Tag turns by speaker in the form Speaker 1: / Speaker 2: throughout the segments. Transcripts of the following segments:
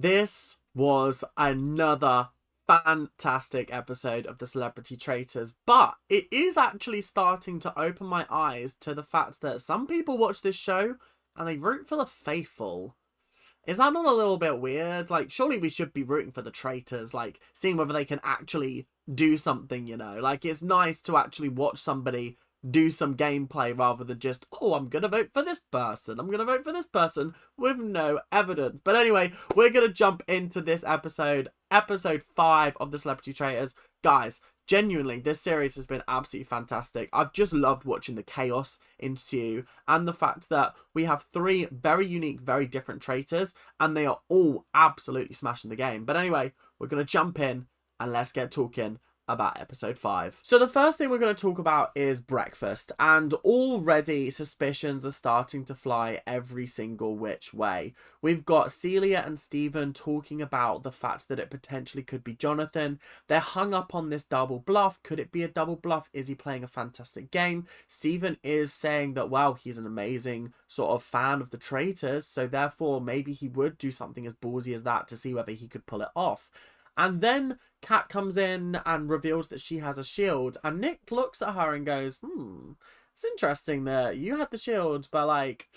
Speaker 1: This was another fantastic episode of the Celebrity Traitors, but it is actually starting to open my eyes to the fact that some people watch this show and they root for the faithful. Is that not a little bit weird? Like, surely we should be rooting for the traitors, like, seeing whether they can actually do something, you know? Like, it's nice to actually watch somebody do some gameplay rather than just, oh, I'm gonna vote for this person, I'm gonna vote for this person, with no evidence. But anyway, we're gonna jump into this episode 5 of the Celebrity Traitors. Guys, genuinely, this series has been absolutely fantastic. I've just loved watching the chaos ensue and the fact that we have 3 very unique, very different traitors, and they are all absolutely smashing the game. But anyway, we're gonna jump in and let's get talking about episode 5. So the first thing we're going to talk about is breakfast, and already suspicions are starting to fly every single which way. We've got Celia and Stephen talking about the fact that it potentially could be Jonathan. They're hung up on this double bluff. Could it be a double bluff? Is he playing a fantastic game? Stephen is saying that, well, he's an amazing sort of fan of the traitors, so therefore maybe he would do something as ballsy as that to see whether he could pull it off. And then Kat comes in and reveals that she has a shield. And Nick looks at her and goes, it's interesting that you had the shield, but like,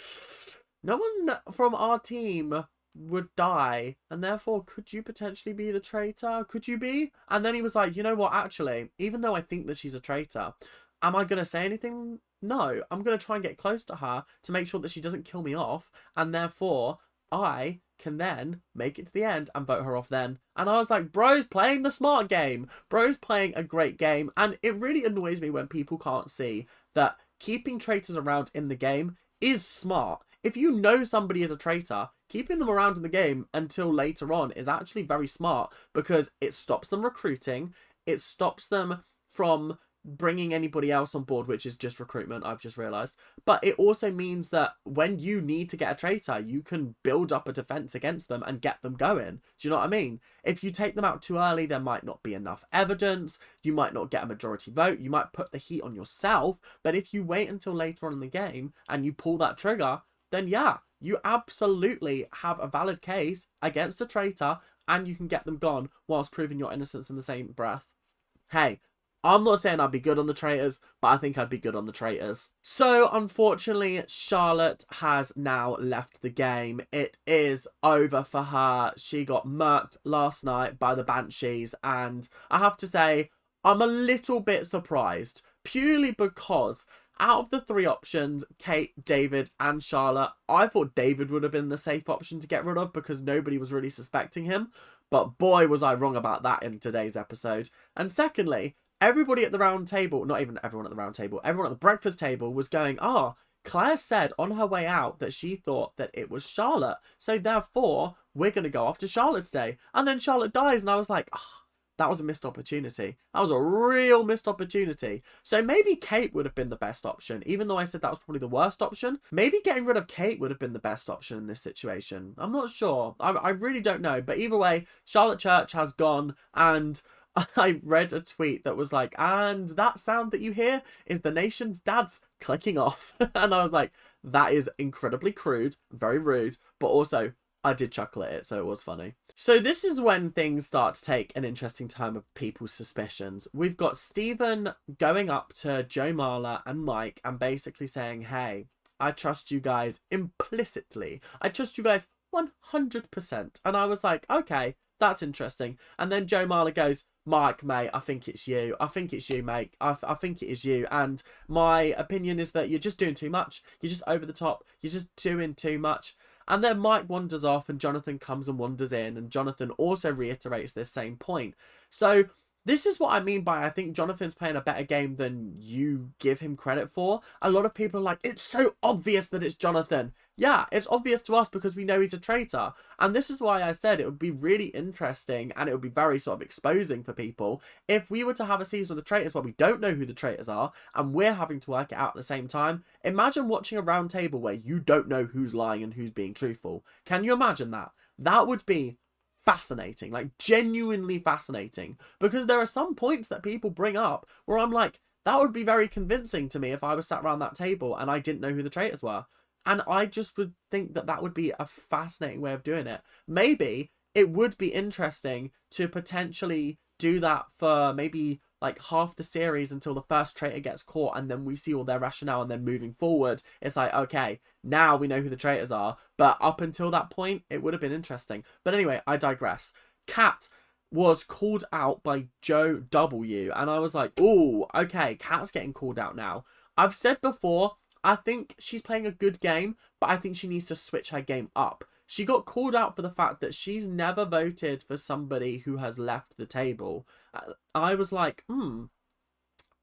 Speaker 1: no one from our team would die. And therefore, could you potentially be the traitor? Could you be? And then he was like, you know what, actually, even though I think that she's a traitor, am I going to say anything? No, I'm going to try and get close to her to make sure that she doesn't kill me off. And therefore, I can then make it to the end and vote her off then. And I was like, bro's playing the smart game. Bro's playing a great game. And it really annoys me when people can't see that keeping traitors around in the game is smart. If you know somebody is a traitor, keeping them around in the game until later on is actually very smart, because it stops them recruiting. It stops them from bringing anybody else on board, which is just recruitment, I've just realized. But it also means that when you need to get a traitor, you can build up a defense against them and get them going. Do you know what I mean? If you take them out too early, there might not be enough evidence, you might not get a majority vote, you might put the heat on yourself. But if you wait until later on in the game and you pull that trigger, then yeah, you absolutely have a valid case against a traitor and you can get them gone whilst proving your innocence in the same breath. Hey, I'm not saying I'd be good on the traitors, but I think I'd be good on the traitors. So, unfortunately, Charlotte has now left the game. It is over for her. She got murked last night by the Banshees, and I have to say, I'm a little bit surprised, purely because out of the 3 options, Kate, David, and Charlotte, I thought David would have been the safe option to get rid of because nobody was really suspecting him. But boy, was I wrong about that in today's episode. And secondly, everybody at the round table, not even everyone at the round table, everyone at the breakfast table was going, Claire said on her way out that she thought that it was Charlotte. So therefore, we're going to go after Charlotte today. And then Charlotte dies. And I was like, that was a missed opportunity. That was a real missed opportunity. So maybe Kate would have been the best option. Even though I said that was probably the worst option, maybe getting rid of Kate would have been the best option in this situation. I'm not sure. I really don't know. But either way, Charlotte Church has gone, and I read a tweet that was like, and that sound that you hear is the nation's dads clicking off. And I was like, that is incredibly crude, very rude, but also I did chuckle at it, so it was funny. So this is when things start to take an interesting turn of people's suspicions. We've got Stephen going up to Joe Marler and Mike and basically saying, hey, I trust you guys implicitly. I trust you guys 100%. And I was like, okay, that's interesting. And then Joe Marler goes, Mike, mate, I think it's you. I think it's you, mate. I think it is you. And my opinion is that you're just doing too much. You're just over the top. You're just doing too much. And then Mike wanders off and Jonathan comes and wanders in. And Jonathan also reiterates this same point. So this is what I mean by I think Jonathan's playing a better game than you give him credit for. A lot of people are like, it's so obvious that it's Jonathan. Yeah, it's obvious to us because we know he's a traitor. And this is why I said it would be really interesting and it would be very sort of exposing for people if we were to have a season of the traitors where we don't know who the traitors are and we're having to work it out at the same time. Imagine watching a round table where you don't know who's lying and who's being truthful. Can you imagine that? That would be fascinating, like genuinely fascinating, because there are some points that people bring up where I'm like, that would be very convincing to me if I was sat around that table and I didn't know who the traitors were. And I just would think that that would be a fascinating way of doing it. Maybe it would be interesting to potentially do that for maybe like half the series until the first traitor gets caught, and then we see all their rationale, and then moving forward it's like, okay, now we know who the traitors are, but up until that point it would have been interesting. But anyway, I digress. Kat was called out by Joe W, and I was like, oh, okay, Kat's getting called out now. I've said before, I think she's playing a good game, but I think she needs to switch her game up. She got called out for the fact that she's never voted for somebody who has left the table. I was like,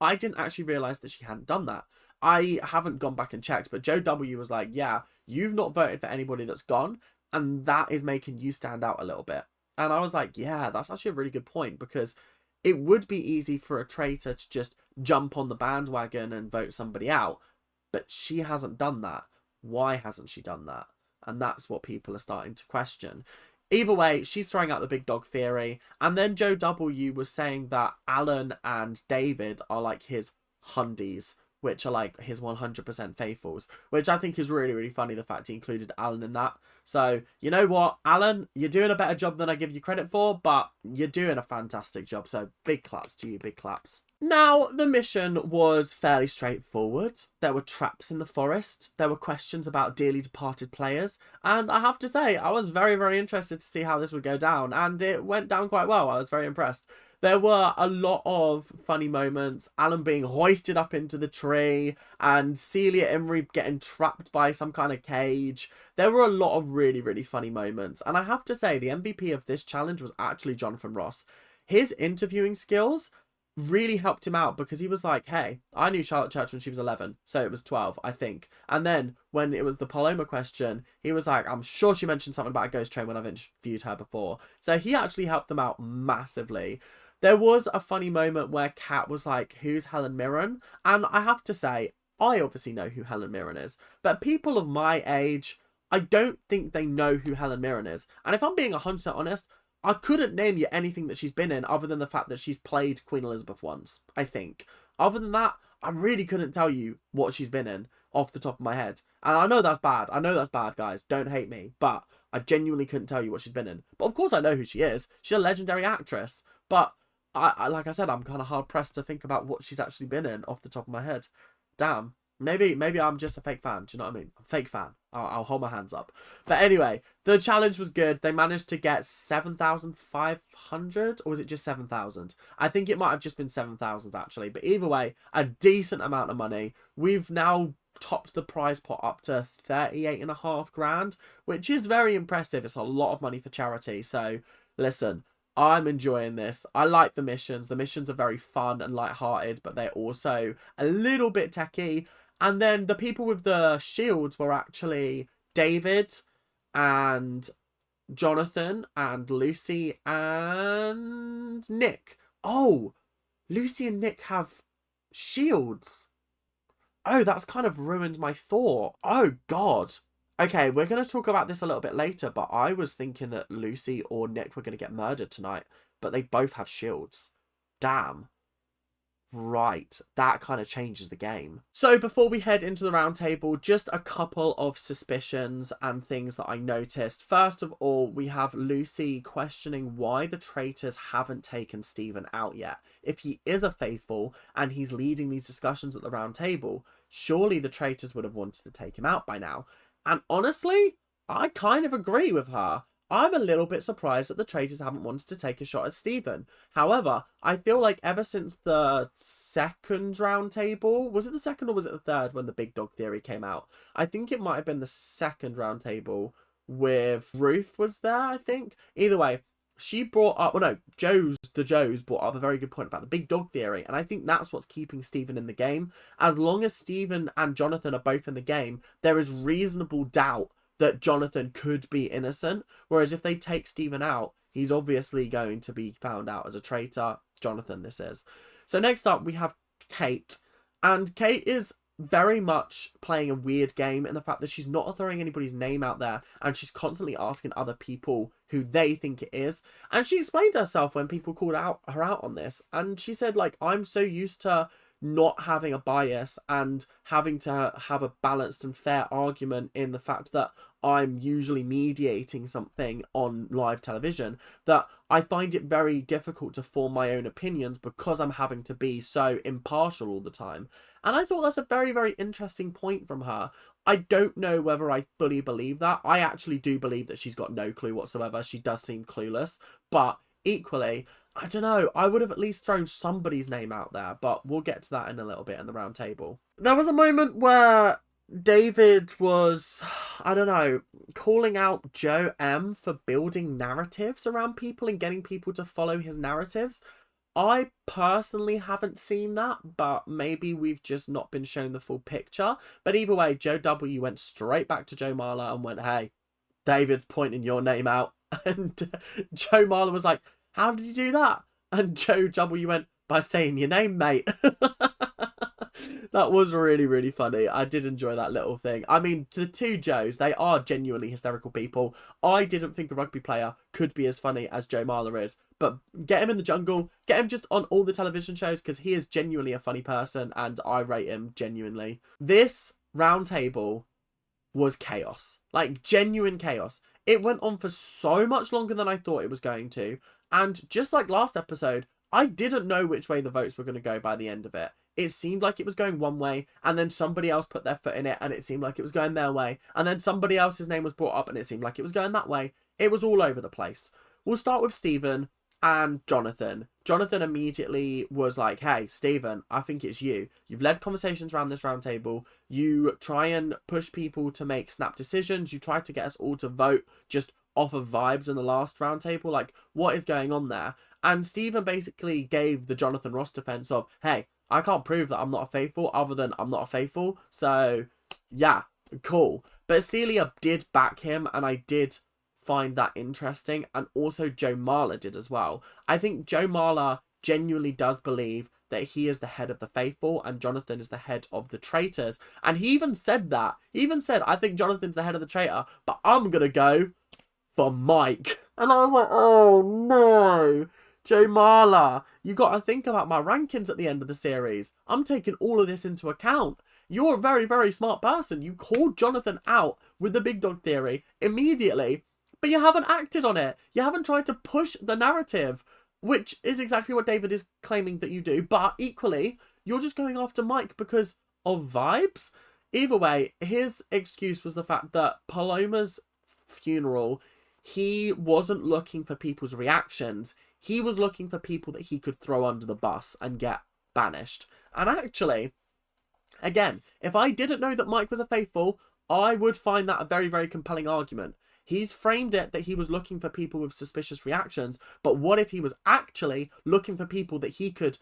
Speaker 1: I didn't actually realise that she hadn't done that. I haven't gone back and checked, but Joe W was like, yeah, you've not voted for anybody that's gone, and that is making you stand out a little bit. And I was like, yeah, that's actually a really good point, because it would be easy for a traitor to just jump on the bandwagon and vote somebody out, but she hasn't done that. Why hasn't she done that? And that's what people are starting to question. Either way, she's throwing out the big dog theory. And then Joe W was saying that Alan and David are like his hundies, which are like his 100% faithfuls, which I think is really, really funny, the fact he included Alan in that. So, you know what, Alan, you're doing a better job than I give you credit for, but you're doing a fantastic job. So big claps to you, big claps. Now, the mission was fairly straightforward. There were traps in the forest. There were questions about dearly departed players. And I have to say, I was very, very interested to see how this would go down. And it went down quite well. I was very impressed. There were a lot of funny moments. Alan being hoisted up into the tree, and Celia Imrie getting trapped by some kind of cage. There were a lot of really, really funny moments. And I have to say, the MVP of this challenge was actually Jonathan Ross. His interviewing skills really helped him out, because he was like, hey, I knew Charlotte Church when she was 11, so it was 12, I think. And then when it was the Paloma question, he was like, I'm sure she mentioned something about a ghost train when I've interviewed her before. So he actually helped them out massively. There was a funny moment where Kat was like, who's Helen Mirren? And I have to say, I obviously know who Helen Mirren is, but people of my age, I don't think they know who Helen Mirren is. And if I'm being 100% honest, I couldn't name you anything that she's been in other than the fact that she's played Queen Elizabeth once, I think. Other than that, I really couldn't tell you what she's been in off the top of my head. And I know that's bad. I know that's bad, guys. Don't hate me. But I genuinely couldn't tell you what she's been in. But of course I know who she is. She's a legendary actress. But I like I said, I'm kind of hard pressed to think about what she's actually been in off the top of my head. Damn. Maybe I'm just a fake fan. Do you know what I mean? I'm a fake fan. I'll hold my hands up. But anyway, the challenge was good. They managed to get 7,500, or was it just 7,000? I think it might have just been 7,000 actually. But either way, a decent amount of money. We've now topped the prize pot up to 38.5 grand, which is very impressive. It's a lot of money for charity. So listen, I'm enjoying this. I like the missions. The missions are very fun and lighthearted, but they're also a little bit techie. And then the people with the shields were actually David and Jonathan and Lucy and Nick. Oh, Lucy and Nick have shields. Oh, that's kind of ruined my thought. Oh, God. Okay, we're going to talk about this a little bit later, but I was thinking that Lucy or Nick were going to get murdered tonight, but they both have shields. Damn. Right, that kind of changes the game. So before we head into the round table, just a couple of suspicions and things that I noticed. First of all, we have Lucy questioning why the traitors haven't taken Stephen out yet. If he is a faithful and he's leading these discussions at the round table, surely the traitors would have wanted to take him out by now. And honestly, I kind of agree with her. I'm a little bit surprised that the traitors haven't wanted to take a shot at Stephen. However, I feel like ever since the second round table, was it the second or was it the third when the big dog theory came out? I think it might have been the second round table with Ruth was there, I think. Either way, she brought up, well no, the Joes brought up a very good point about the big dog theory. And I think that's what's keeping Stephen in the game. As long as Stephen and Jonathan are both in the game, there is reasonable doubt that Jonathan could be innocent. Whereas if they take Stephen out, he's obviously going to be found out as a traitor. Jonathan, this is. So next up, we have Kate. And Kate is very much playing a weird game in the fact that she's not throwing anybody's name out there. And she's constantly asking other people who they think it is. And she explained herself when people called her out on this. And she said, like, I'm so used to not having a bias and having to have a balanced and fair argument in the fact that I'm usually mediating something on live television, that I find it very difficult to form my own opinions because I'm having to be so impartial all the time. And I thought that's a very, very interesting point from her. I don't know whether I fully believe that. I actually do believe that she's got no clue whatsoever. She does seem clueless. But equally, I don't know, I would have at least thrown somebody's name out there. But we'll get to that in a little bit in the round table. There was a moment where David was, I don't know, calling out Joe M for building narratives around people and getting people to follow his narratives. I personally haven't seen that, but maybe we've just not been shown the full picture. But either way, Joe W went straight back to Joe Marler and went, hey, David's pointing your name out. And Joe Marler was like, how did you do that? And Joe W went, by saying your name, mate. That was really, really funny. I did enjoy that little thing. I mean, the two Joes, they are genuinely hysterical people. I didn't think a rugby player could be as funny as Joe Marler is. But get him in the jungle. Get him just on all the television shows, because he is genuinely a funny person and I rate him genuinely. This round table was chaos. Like, genuine chaos. It went on for so much longer than I thought it was going to. And just like last episode, I didn't know which way the votes were going to go by the end of it. It seemed like it was going one way, and then somebody else put their foot in it, and it seemed like it was going their way. And then somebody else's name was brought up, and it seemed like it was going that way. It was all over the place. We'll start with Stephen and Jonathan. Jonathan immediately was like, hey, Stephen, I think it's you. You've led conversations around this round table. You try and push people to make snap decisions. You try to get us all to vote just off of vibes in the last round table. Like, what is going on there? And Stephen basically gave the Jonathan Ross defense of, hey, I can't prove that I'm not a faithful other than I'm not a faithful. So, yeah, cool. But Celia did back him, and I did find that interesting. And also Joe Marler did as well. I think Joe Marler genuinely does believe that he is the head of the faithful and Jonathan is the head of the traitors. And he even said that. He even said, I think Jonathan's the head of the traitor, but I'm going to go for Mike. And I was like, oh no. Joe Marler, you got to think about my rankings at the end of the series. I'm taking all of this into account. You're a very, very smart person. You called Jonathan out with the big dog theory immediately, but you haven't acted on it. You haven't tried to push the narrative, which is exactly what David is claiming that you do. But equally, you're just going after Mike because of vibes. Either way, his excuse was the fact that Paloma's funeral, he wasn't looking for people's reactions. He was looking for people that he could throw under the bus and get banished. And actually, again, if I didn't know that Mike was a faithful, I would find that a very, very compelling argument. He's framed it that he was looking for people with suspicious reactions, but what if he was actually looking for people that he could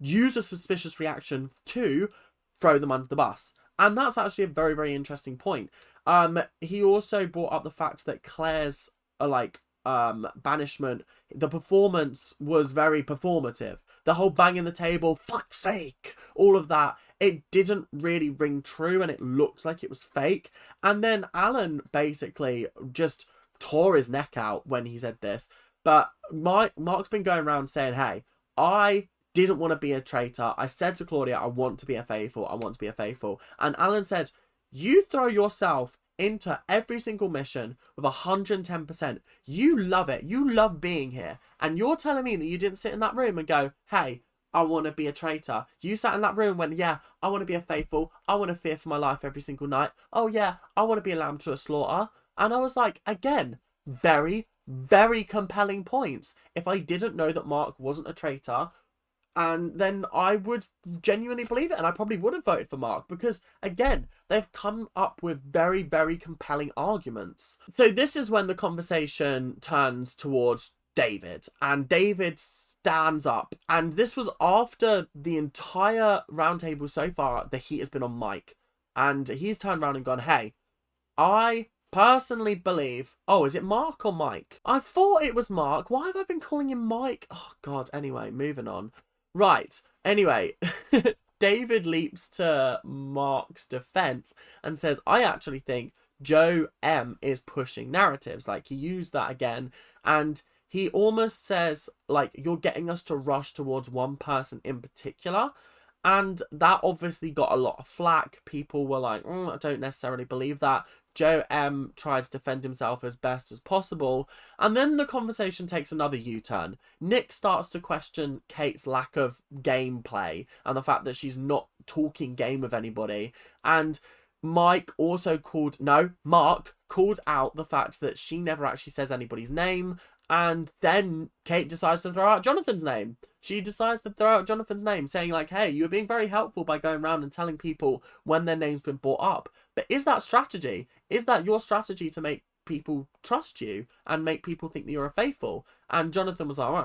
Speaker 1: use a suspicious reaction to throw them under the bus? And that's actually a very, very interesting point. He also brought up the fact that Claire's, banishment, the performance was very performative. The whole banging the table, fuck's sake, all of that, it didn't really ring true and it looked like it was fake. And then Alan basically just tore his neck out when he said this. But Mark's been going around saying, hey, I didn't want to be a traitor. I said to Claudia, I want to be a faithful. I want to be a faithful. And Alan said, you throw yourself into every single mission with 110%. You love it. You love being here. And you're telling me that you didn't sit in that room and go, hey, I want to be a traitor. You sat in that room and went, yeah, I want to be a faithful. I want to fear for my life every single night. Oh yeah, I want to be a lamb to a slaughter. And I was like, again, very, very compelling points. If I didn't know that Mark wasn't a traitor, and then I would genuinely believe it, and I probably would have voted for Mark, because again, they've come up with very, very compelling arguments. So this is when the conversation turns towards David, and David stands up, and this was after the entire roundtable so far, the heat has been on Mike, and he's turned around and gone, hey, I personally believe, oh, is it Mark or Mike? I thought it was Mark. Why have I been calling him Mike? Oh god, anyway, moving on. Right, anyway, David leaps to Mark's defense and says, I actually think Joe M is pushing narratives. Like, he used that again, and he almost says, like, you're getting us to rush towards one person in particular. And that obviously got a lot of flack. People were like, I don't necessarily believe that. Joe M tried to defend himself as best as possible. And then the conversation takes another U-turn. Nick starts to question Kate's lack of gameplay and the fact that she's not talking game with anybody. And Mark called out the fact that she never actually says anybody's name. And then Kate decides to throw out Jonathan's name. She decides to throw out Jonathan's name, saying like, hey, you were being very helpful by going around and telling people when their name's been brought up. But is that strategy? Is that your strategy to make people trust you and make people think that you're a faithful? And Jonathan was like,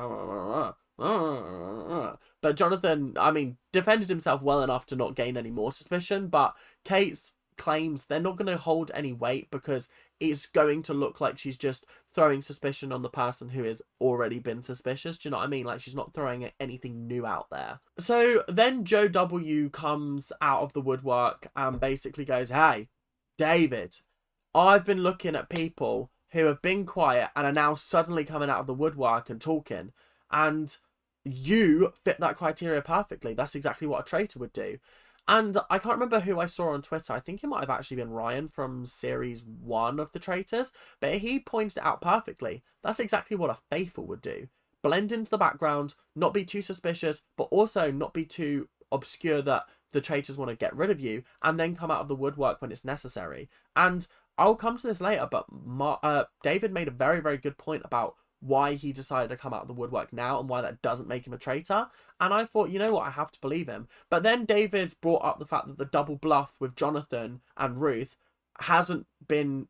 Speaker 1: but Jonathan, I mean, defended himself well enough to not gain any more suspicion. But Kate's claims, they're not going to hold any weight because it's going to look like she's just throwing suspicion on the person who has already been suspicious. Do you know what I mean? Like, she's not throwing anything new out there. So then Joe W comes out of the woodwork and basically goes, hey, David, I've been looking at people who have been quiet and are now suddenly coming out of the woodwork and talking, and you fit that criteria perfectly. That's exactly what a traitor would do. And I can't remember who I saw on Twitter. I think it might have actually been Ryan from series 1 of The Traitors. But he pointed it out perfectly. That's exactly what a faithful would do. Blend into the background, not be too suspicious, but also not be too obscure that the traitors want to get rid of you, and then come out of the woodwork when it's necessary. And I'll come to this later, but David made a very, very good point about why he decided to come out of the woodwork now and why that doesn't make him a traitor. And I thought, you know what, I have to believe him. But then David brought up the fact that the double bluff with Jonathan and Ruth has been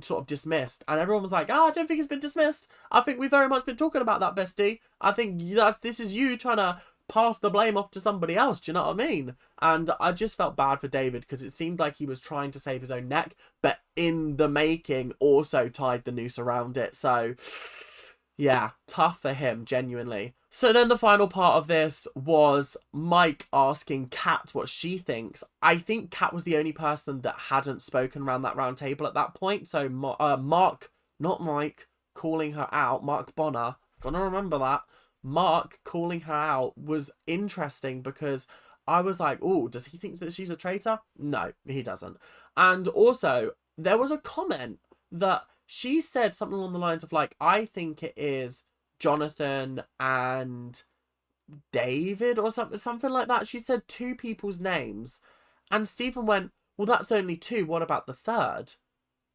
Speaker 1: sort of dismissed, and everyone was like, I don't think it's been dismissed. I think we've very much been talking about that, bestie. I think this is you trying to pass the blame off to somebody else. Do you know what I mean? And I just felt bad for David because it seemed like he was trying to save his own neck, but in the making also tied the noose around it. So yeah, tough for him, genuinely. So then the final part of this was Mike asking Kat what she thinks. I think Kat was the only person that hadn't spoken around that round table at that point. So Mark, not Mike, calling her out, Mark Bonner, gonna remember that. Mark calling her out was interesting because I was like, oh, does he think that she's a traitor? No, he doesn't. And also, there was a comment that she said something along the lines of like, I think it is Jonathan and David or something like that. She said 2 people's names. And Stephen went, well, that's only 2. What about the third?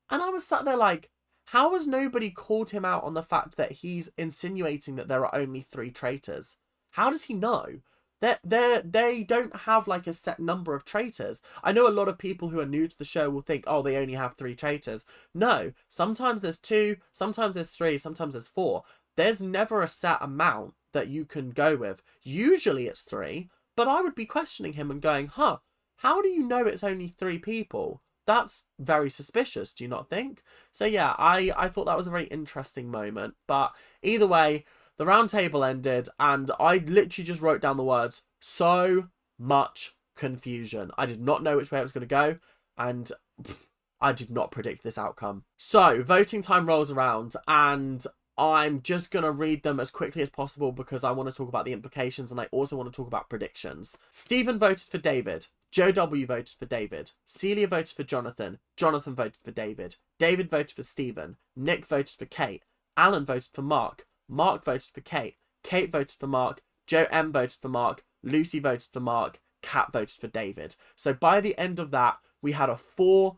Speaker 1: And I was sat there like, how has nobody called him out on the fact that he's insinuating that there are only 3 traitors? How does he know? They don't have like a set number of traitors. I know a lot of people who are new to the show will think, oh, they only have 3 traitors. No, sometimes there's 2, sometimes there's 3, sometimes there's 4. There's never a set amount that you can go with. Usually it's 3, but I would be questioning him and going, how do you know it's only 3 people? That's very suspicious, do you not think? So yeah, I thought that was a very interesting moment. But either way, the round table ended, and I literally just wrote down the words, so much confusion. I did not know which way it was going to go, and I did not predict this outcome. So, voting time rolls around, and I'm just going to read them as quickly as possible because I want to talk about the implications, and I also want to talk about predictions. Stephen voted for David. Joe W voted for David. Celia voted for Jonathan. Jonathan voted for David. David voted for Stephen. Nick voted for Kate. Alan voted for Mark. Mark voted for Kate. Kate voted for Mark. Joe M voted for Mark. Lucy voted for Mark. Kat voted for David. So by the end of that, we had a 4-4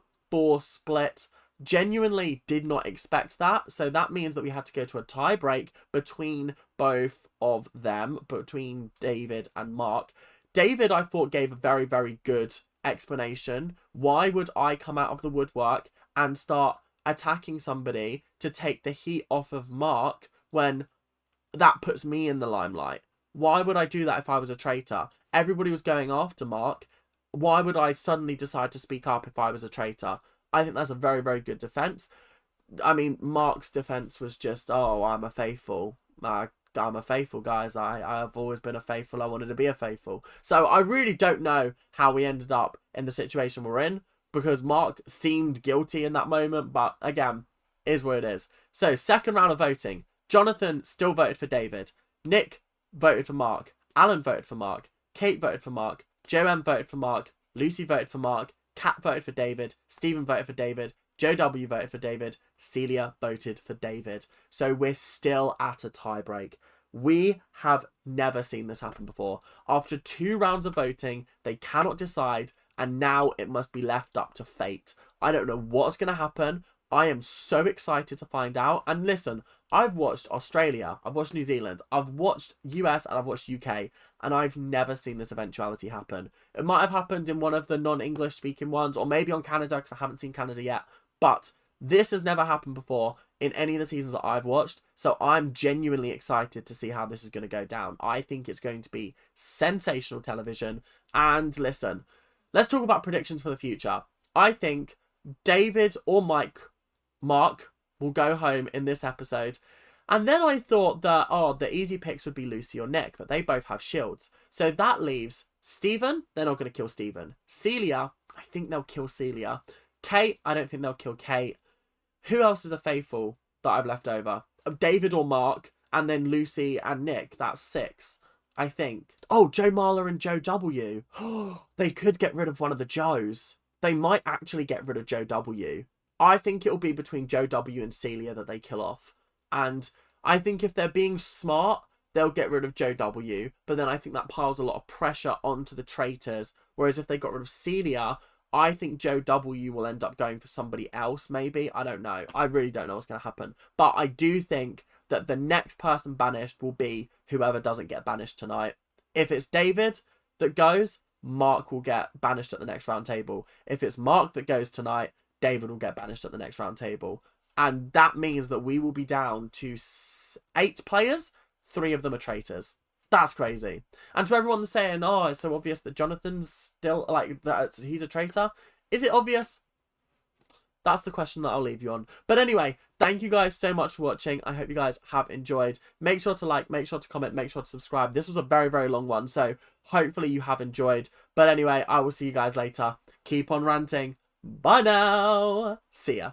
Speaker 1: split. Genuinely did not expect that. So that means that we had to go to a tie break between both of them, between David and Mark. David, I thought, gave a very, very good explanation. Why would I come out of the woodwork and start attacking somebody to take the heat off of Mark when that puts me in the limelight? Why would I do that if I was a traitor? Everybody was going after Mark. Why would I suddenly decide to speak up if I was a traitor? I think that's a very, very good defense. I mean, Mark's defense was just, oh, I'm a faithful. I'm a faithful, guys. I've always been a faithful. I wanted to be a faithful. So I really don't know how we ended up in the situation we're in, because Mark seemed guilty in that moment. But again, is what it is. So second round of voting. Jonathan still voted for David. Nick voted for Mark. Alan voted for Mark. Kate voted for Mark. Joe M voted for Mark. Lucy voted for Mark. Kat voted for David, Stephen voted for David, Joe W voted for David, Celia voted for David. So we're still at a tiebreak. We have never seen this happen before. After 2 rounds of voting, they cannot decide, and now it must be left up to fate. I don't know what's going to happen. I am so excited to find out. And listen, I've watched Australia, I've watched New Zealand, I've watched US, and I've watched UK, and I've never seen this eventuality happen. It might have happened in one of the non-English speaking ones, or maybe on Canada, because I haven't seen Canada yet. But this has never happened before in any of the seasons that I've watched, so I'm genuinely excited to see how this is going to go down. I think it's going to be sensational television. And listen, let's talk about predictions for the future. I think David or Mark will go home in this episode. And then I thought that, the easy picks would be Lucy or Nick, but they both have shields. So that leaves Stephen. They're not going to kill Stephen. Celia, I think they'll kill Celia. Kate, I don't think they'll kill Kate. Who else is a faithful that I've left over? David or Mark, and then Lucy and Nick. That's 6, I think. Oh, Joe Marler and Joe W. They could get rid of one of the Joes. They might actually get rid of Joe W. I think it'll be between Joe W and Celia that they kill off. And I think if they're being smart, they'll get rid of Joe W. But then I think that piles a lot of pressure onto the traitors. Whereas if they got rid of Celia, I think Joe W will end up going for somebody else, maybe. I don't know. I really don't know what's going to happen. But I do think that the next person banished will be whoever doesn't get banished tonight. If it's David that goes, Mark will get banished at the next round table. If it's Mark that goes tonight, David will get banished at the next round table. And that means that we will be down to 8 players. 3 of them are traitors. That's crazy. And to everyone that's saying, it's so obvious that Jonathan's still, that he's a traitor. Is it obvious? That's the question that I'll leave you on. But anyway, thank you guys so much for watching. I hope you guys have enjoyed. Make sure to like, make sure to comment, make sure to subscribe. This was a very, very long one, so hopefully you have enjoyed. But anyway, I will see you guys later. Keep on ranting. Bye now. See ya.